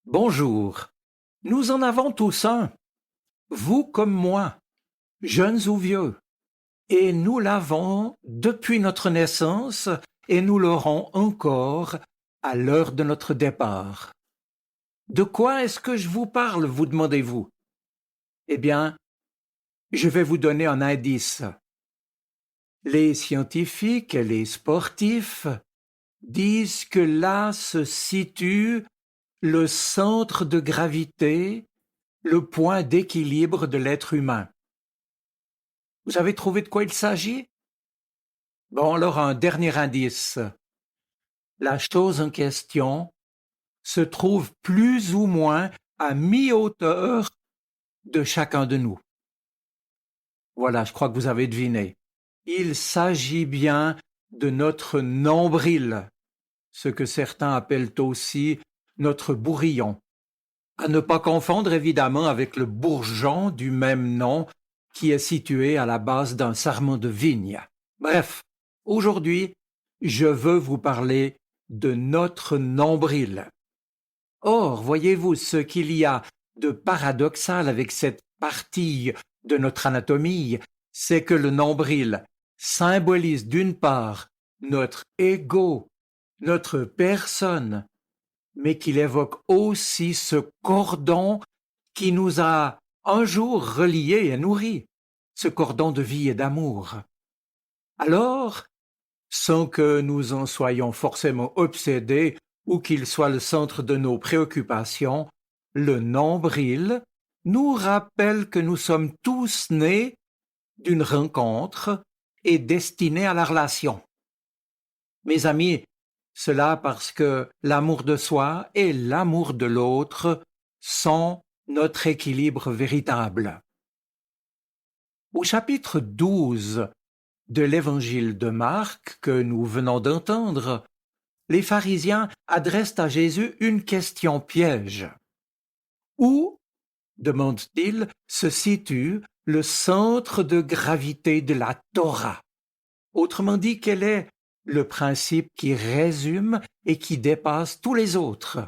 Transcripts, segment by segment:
Bonjour, nous en avons tous un, vous comme moi, jeunes ou vieux, et nous l'avons depuis notre naissance et nous l'aurons encore à l'heure de notre départ. De quoi est-ce que je vous parle, vous demandez-vous? Eh bien, je vais vous donner un indice. Les scientifiques et les sportifs disent que là se situe le centre de gravité, le point d'équilibre de l'être humain. Vous avez trouvé de quoi il s'agit? Bon, alors un dernier indice. La chose en question se trouve plus ou moins à mi-hauteur de chacun de nous. Voilà, je crois que vous avez deviné. Il s'agit bien de notre nombril, ce que certains appellent aussi notre bourrillon. À ne pas confondre évidemment avec le bourgeon du même nom qui est situé à la base d'un sarment de vigne. Bref, aujourd'hui, je veux vous parler de notre nombril. Or, voyez-vous ce qu'il y a de paradoxal avec cette partie de notre anatomie, c'est que le nombril symbolise d'une part notre ego, notre personne, mais qu'il évoque aussi ce cordon qui nous a un jour reliés et nourris, ce cordon de vie et d'amour. Alors, sans que nous en soyons forcément obsédés ou qu'il soit le centre de nos préoccupations, le nombril nous rappelle que nous sommes tous nés d'une rencontre et destinés à la relation. Mes amis, cela parce que l'amour de soi et l'amour de l'autre sont notre équilibre véritable. Au chapitre 12 de l'évangile de Marc que nous venons d'entendre, les pharisiens adressent à Jésus une question piège. Où, demande-t-il, se situe le centre de gravité de la Torah? Autrement dit, quel est le principe qui résume et qui dépasse tous les autres?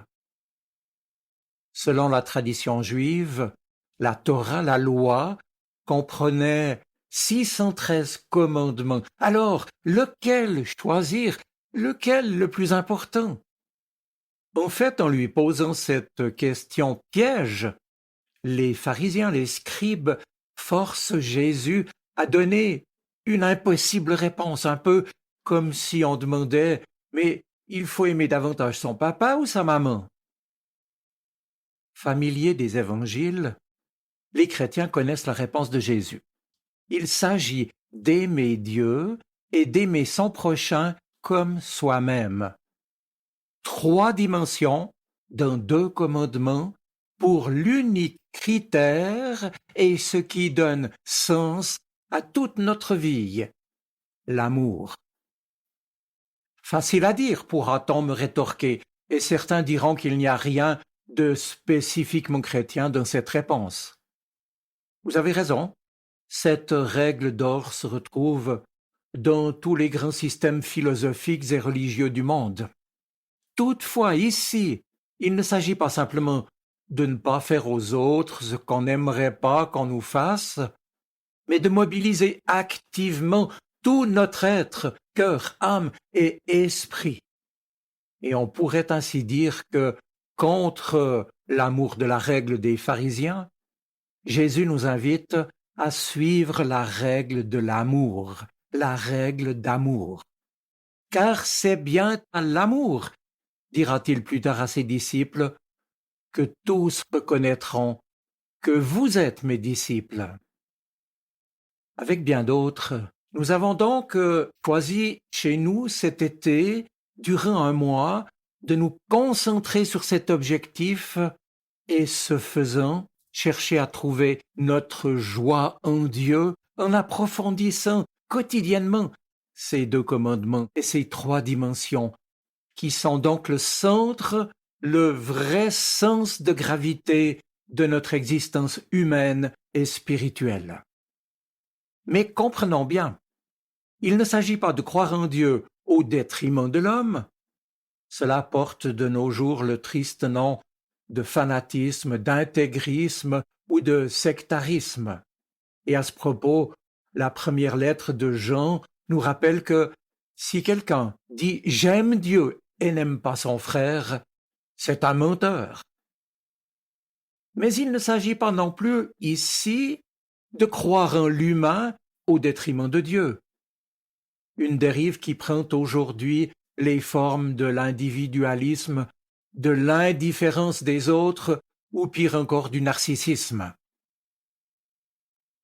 Selon la tradition juive, la Torah, la loi, comprenait 613 commandements. Alors, lequel choisir? Lequel le plus important? En fait, en lui posant cette question piège, les pharisiens, les scribes, forcent Jésus à donner une impossible réponse, un peu comme si on demandait « Mais il faut aimer davantage son papa ou sa maman ?» Familiers des évangiles, les chrétiens connaissent la réponse de Jésus. Il s'agit d'aimer Dieu et d'aimer son prochain comme soi-même. 3 dimensions dans 2 commandements pour l'unique critère et ce qui donne sens à toute notre vie, l'amour. Facile à dire, pourra-t-on me rétorquer, et certains diront qu'il n'y a rien de spécifiquement chrétien dans cette réponse. Vous avez raison, cette règle d'or se retrouve dans tous les grands systèmes philosophiques et religieux du monde. Toutefois, ici, il ne s'agit pas simplement de ne pas faire aux autres ce qu'on n'aimerait pas qu'on nous fasse, mais de mobiliser activement tout notre être, cœur, âme et esprit. Et on pourrait ainsi dire que, contre l'amour de la règle des pharisiens, Jésus nous invite à suivre la règle de l'amour, la règle d'amour. Car c'est bien à l'amour, dira-t-il plus tard à ses disciples, que tous reconnaîtront que vous êtes mes disciples. Avec bien d'autres, nous avons donc choisi chez nous cet été, durant un mois, de nous concentrer sur cet objectif et, ce faisant, chercher à trouver notre joie en Dieu en approfondissant quotidiennement ces 2 commandements et ces 3 dimensions, qui sont donc le centre, le vrai sens de gravité de notre existence humaine et spirituelle. Mais comprenons bien, il ne s'agit pas de croire en Dieu au détriment de l'homme. Cela porte de nos jours le triste nom de fanatisme, d'intégrisme ou de sectarisme. Et à ce propos, la première lettre de Jean nous rappelle que si quelqu'un dit « j'aime Dieu » et n'aime pas son frère, c'est un menteur. Mais il ne s'agit pas non plus ici de croire en l'humain au détriment de Dieu. Une dérive qui prend aujourd'hui les formes de l'individualisme, de l'indifférence des autres ou pire encore du narcissisme.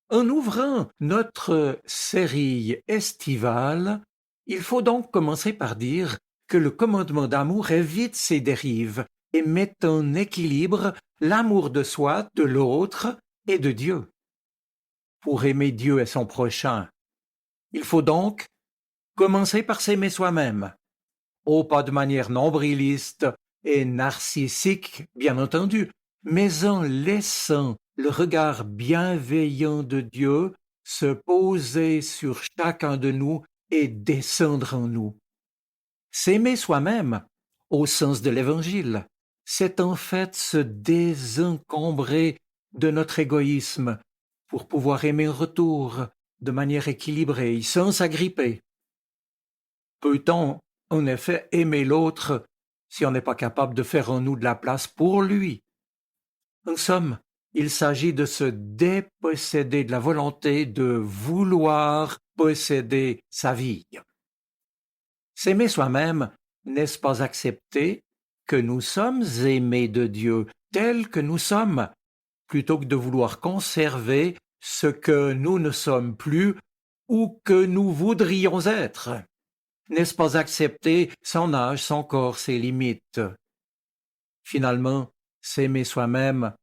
En ouvrant notre série estivale, il faut donc commencer par dire que le commandement d'amour évite ces dérives et met en équilibre l'amour de soi, de l'autre et de Dieu. Pour aimer Dieu et son prochain, il faut donc commencer par s'aimer soi-même, pas de manière nombriliste et narcissique, bien entendu, mais en laissant le regard bienveillant de Dieu se poser sur chacun de nous et descendre en nous. S'aimer soi-même, au sens de l'Évangile, c'est en fait se désencombrer de notre égoïsme pour pouvoir aimer en retour de manière équilibrée, sans s'agripper. Peut-on, en effet, aimer l'autre si on n'est pas capable de faire en nous de la place pour lui? En somme, il s'agit de se déposséder de la volonté de vouloir posséder sa vie. S'aimer soi-même, n'est-ce pas accepter que nous sommes aimés de Dieu tels que nous sommes, plutôt que de vouloir conserver ce que nous ne sommes plus ou que nous voudrions être? N'est-ce pas accepter son âge, son corps, ses limites? Finalement, s'aimer soi-même,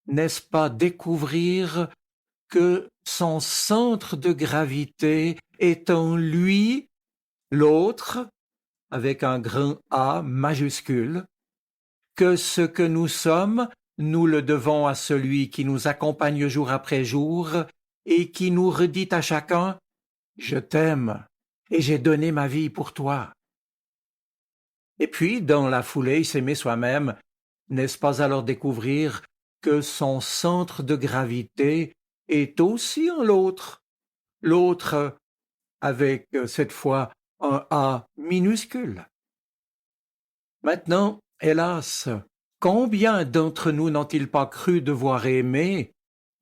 n'est-ce pas découvrir que son centre de gravité est en lui, l'autre, avec un grand A majuscule, que ce que nous sommes, nous le devons à celui qui nous accompagne jour après jour et qui nous redit à chacun « Je t'aime et j'ai donné ma vie pour toi ». Et puis, dans la foulée, s'aimer soi-même, n'est-ce pas alors découvrir que son centre de gravité est aussi en l'autre, l'autre avec cette fois un A minuscule. Maintenant, hélas, combien d'entre nous n'ont-ils pas cru devoir aimer,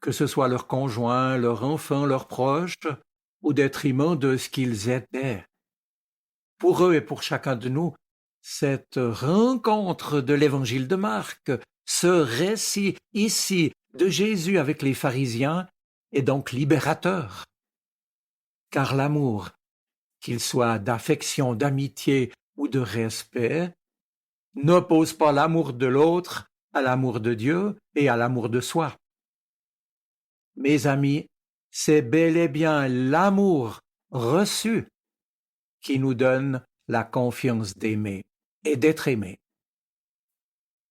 que ce soit leur conjoint, leur enfant, leurs proches, au détriment de ce qu'ils étaient? Pour eux et pour chacun de nous, cette rencontre de l'évangile de Marc, ce récit ici de Jésus avec les pharisiens, est donc libérateur. Car l'amour, qu'il soit d'affection, d'amitié ou de respect, n'oppose pas l'amour de l'autre à l'amour de Dieu et à l'amour de soi. Mes amis, c'est bel et bien l'amour reçu qui nous donne la confiance d'aimer et d'être aimé.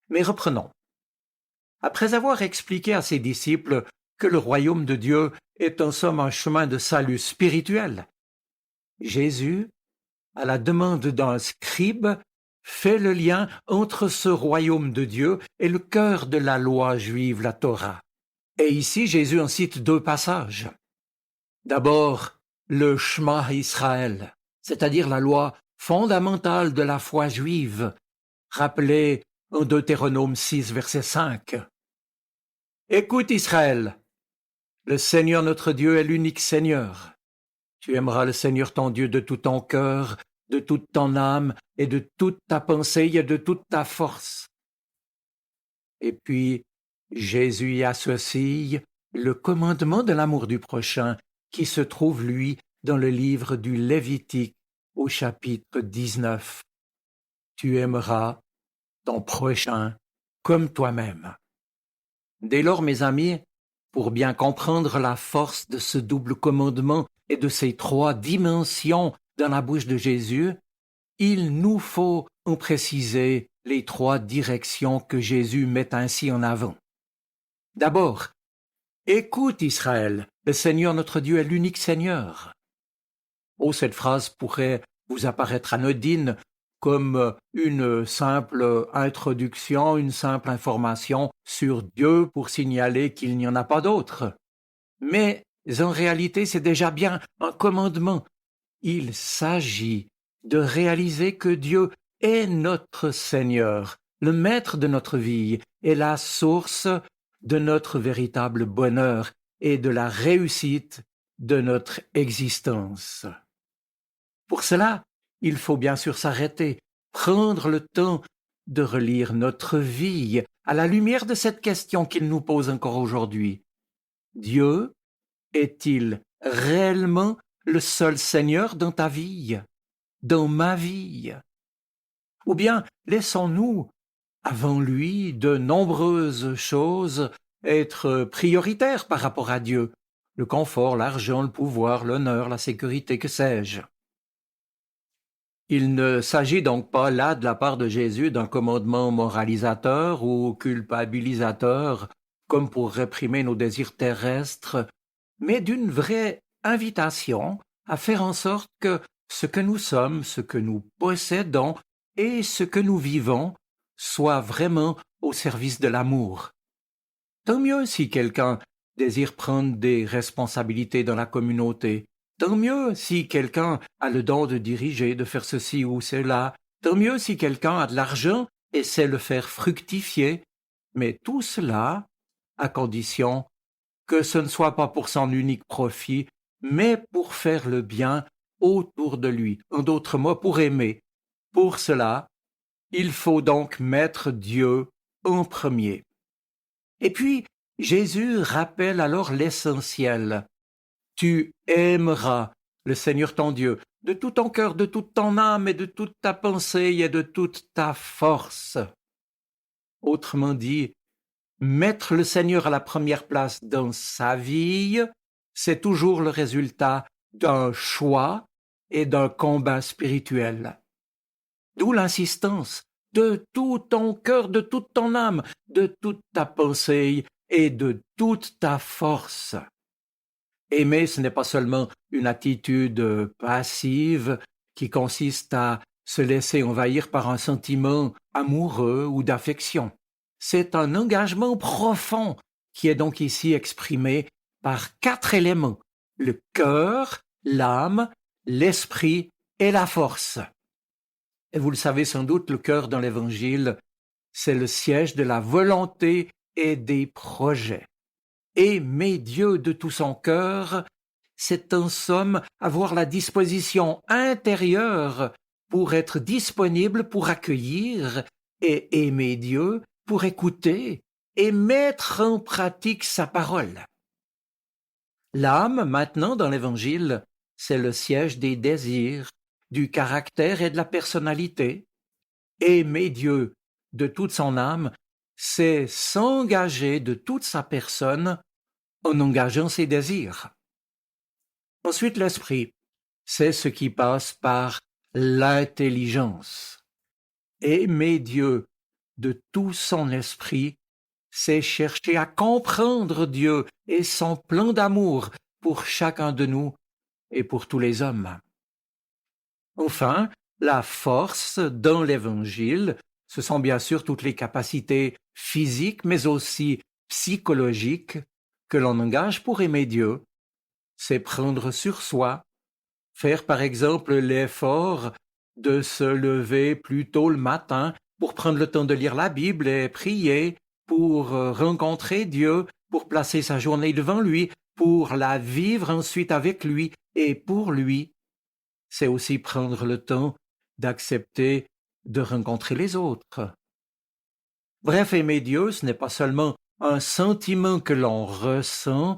Mais reprenons. Après avoir expliqué à ses disciples que le royaume de Dieu est en somme un chemin de salut spirituel, Jésus, à la demande d'un scribe, fait le lien entre ce royaume de Dieu et le cœur de la loi juive, la Torah. Et ici, Jésus en cite deux passages. D'abord, le Shema Israël, c'est-à-dire la loi fondamentale de la foi juive, rappelée en Deutéronome 6, verset 5. Écoute Israël, le Seigneur notre Dieu est l'unique Seigneur. Tu aimeras le Seigneur ton Dieu de tout ton cœur, de toute ton âme et de toute ta pensée et de toute ta force. Et puis, Jésus y associe le commandement de l'amour du prochain qui se trouve, lui, dans le livre du Lévitique au chapitre 19. Tu aimeras ton prochain comme toi-même. Dès lors, mes amis, pour bien comprendre la force de ce double commandement et de ces trois dimensions dans la bouche de Jésus, il nous faut en préciser les trois directions que Jésus met ainsi en avant. D'abord, écoute Israël, le Seigneur notre Dieu est l'unique Seigneur. Oh, cette phrase pourrait vous apparaître anodine comme une simple introduction, une simple information sur Dieu pour signaler qu'il n'y en a pas d'autre. Mais en réalité, c'est déjà bien un commandement. Il s'agit de réaliser que Dieu est notre Seigneur, le maître de notre vie et la source de notre véritable bonheur et de la réussite de notre existence. Pour cela, il faut bien sûr s'arrêter, prendre le temps de relire notre vie à la lumière de cette question qu'il nous pose encore aujourd'hui. Dieu est-il réellement le seul Seigneur dans ta vie, dans ma vie? Ou bien laissons-nous, avant lui, de nombreuses choses être prioritaires par rapport à Dieu? Le confort, l'argent, le pouvoir, l'honneur, la sécurité, que sais-je? Il ne s'agit donc pas là de la part de Jésus d'un commandement moralisateur ou culpabilisateur, comme pour réprimer nos désirs terrestres, mais d'une vraie invitation à faire en sorte que ce que nous sommes, ce que nous possédons et ce que nous vivons soit vraiment au service de l'amour. Tant mieux si quelqu'un désire prendre des responsabilités dans la communauté, tant mieux si quelqu'un a le don de diriger, de faire ceci ou cela, tant mieux si quelqu'un a de l'argent et sait le faire fructifier, mais tout cela à condition que ce ne soit pas pour son unique profit, mais pour faire le bien autour de lui, en d'autres mots, pour aimer. Pour cela, il faut donc mettre Dieu en premier. Et puis, Jésus rappelle alors l'essentiel. Tu aimeras le Seigneur ton Dieu de tout ton cœur, de toute ton âme et de toute ta pensée et de toute ta force. Autrement dit, mettre le Seigneur à la première place dans sa vie, c'est toujours le résultat d'un choix et d'un combat spirituel. D'où l'insistance de tout ton cœur, de toute ton âme, de toute ta pensée et de toute ta force. Aimer, ce n'est pas seulement une attitude passive qui consiste à se laisser envahir par un sentiment amoureux ou d'affection. C'est un engagement profond qui est donc ici exprimé par 4 éléments: le cœur, l'âme, l'esprit et la force. Et vous le savez sans doute, le cœur dans l'Évangile, c'est le siège de la volonté et des projets. Aimer Dieu de tout son cœur, c'est en somme avoir la disposition intérieure pour être disponible pour accueillir, et aimer Dieu pour écouter et mettre en pratique sa parole. L'âme, maintenant, dans l'Évangile, c'est le siège des désirs, du caractère et de la personnalité. Aimer Dieu de toute son âme, c'est s'engager de toute sa personne en engageant ses désirs. Ensuite, l'esprit, c'est ce qui passe par l'intelligence. Aimer Dieu de tout son esprit, c'est chercher à comprendre Dieu et son plan d'amour pour chacun de nous et pour tous les hommes. Enfin, la force dans l'Évangile, ce sont bien sûr toutes les capacités physiques, mais aussi psychologiques que l'on engage pour aimer Dieu. C'est prendre sur soi, faire par exemple l'effort de se lever plus tôt le matin pour prendre le temps de lire la Bible et prier, pour rencontrer Dieu, pour placer sa journée devant lui, pour la vivre ensuite avec lui et pour lui. C'est aussi prendre le temps d'accepter de rencontrer les autres. Bref, aimer Dieu, ce n'est pas seulement un sentiment que l'on ressent,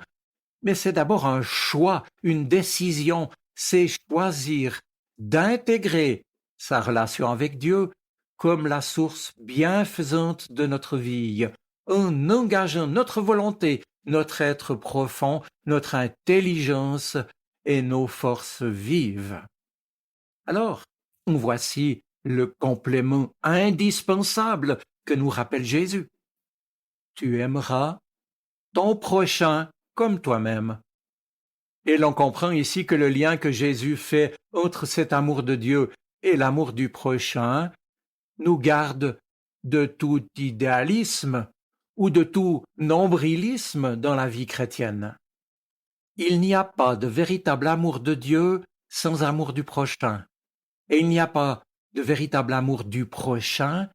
mais c'est d'abord un choix, une décision. C'est choisir d'intégrer sa relation avec Dieu comme la source bienfaisante de notre vie, en engageant notre volonté, notre être profond, notre intelligence et nos forces vives. Alors, voici le complément indispensable que nous rappelle Jésus. Tu aimeras ton prochain comme toi-même. Et l'on comprend ici que le lien que Jésus fait entre cet amour de Dieu et l'amour du prochain nous garde de tout idéalisme ou de tout nombrilisme dans la vie chrétienne. Il n'y a pas de véritable amour de Dieu sans amour du prochain, et il n'y a pas de véritable amour du prochain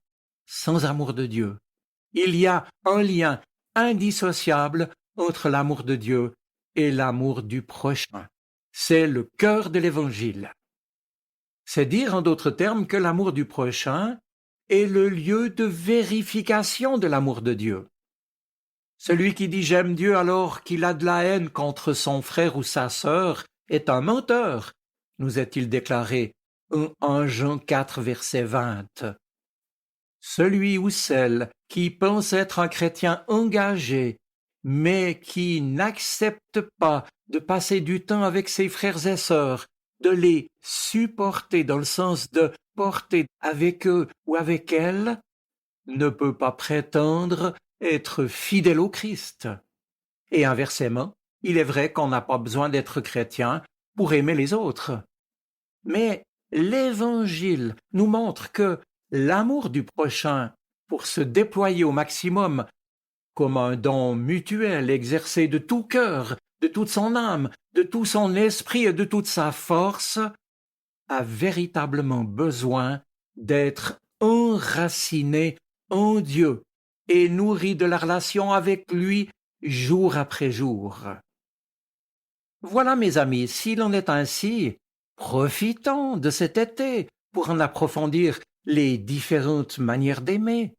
sans amour de Dieu. Il y a un lien indissociable entre l'amour de Dieu et l'amour du prochain. C'est le cœur de l'Évangile. C'est dire en d'autres termes que l'amour du prochain est le lieu de vérification de l'amour de Dieu. Celui qui dit « j'aime Dieu » alors qu'il a de la haine contre son frère ou sa sœur est un menteur, nous est-il déclaré en Jean 4, verset 20. Celui ou celle qui pense être un chrétien engagé, mais qui n'accepte pas de passer du temps avec ses frères et sœurs, de les supporter dans le sens de porter avec eux ou avec elles, ne peut pas prétendre être fidèle au Christ. Et inversement, il est vrai qu'on n'a pas besoin d'être chrétien pour aimer les autres. Mais l'Évangile nous montre que l'amour du prochain, pour se déployer au maximum, comme un don mutuel exercé de tout cœur, de toute son âme, de tout son esprit et de toute sa force, a véritablement besoin d'être enraciné en Dieu et nourri de la relation avec lui jour après jour. Voilà, mes amis, s'il en est ainsi, profitons de cet été pour en approfondir les différentes manières d'aimer.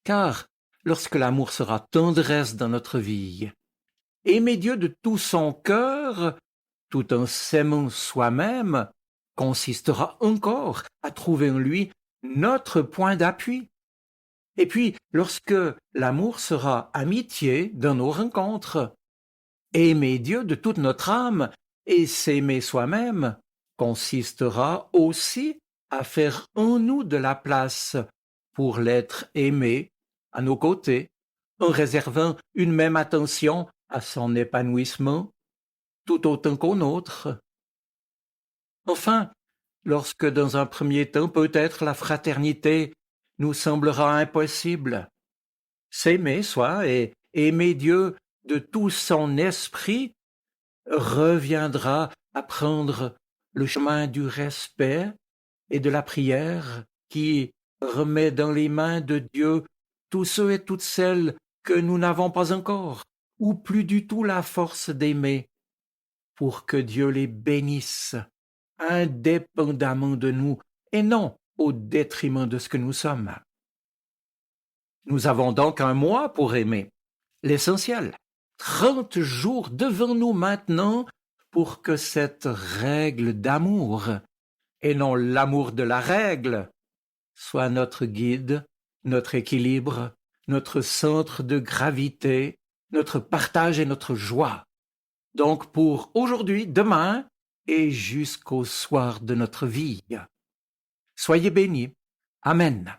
Car lorsque l'amour sera tendresse dans notre vie, aimer Dieu de tout son cœur, tout en s'aimant soi-même, consistera encore à trouver en lui notre point d'appui. Et puis, lorsque l'amour sera amitié dans nos rencontres, aimer Dieu de toute notre âme et s'aimer soi-même consistera aussi à faire en nous de la place pour l'être aimé à nos côtés, en réservant une même attention à son épanouissement, tout autant qu'au nôtre. Enfin, lorsque dans un premier temps peut-être la fraternité nous semblera impossible, s'aimer soi et aimer Dieu de tout son esprit reviendra à prendre le chemin du respect et de la prière qui remet dans les mains de Dieu tous ceux et toutes celles que nous n'avons pas encore, ou plus du tout la force d'aimer, pour que Dieu les bénisse, indépendamment de nous, et non au détriment de ce que nous sommes. Nous avons donc un mois pour aimer, l'essentiel. 30 jours devant nous maintenant pour que cette règle d'amour, et non l'amour de la règle, soit notre guide, notre équilibre, notre centre de gravité, notre partage et notre joie. Donc pour aujourd'hui, demain et jusqu'au soir de notre vie. Soyez bénis. Amen.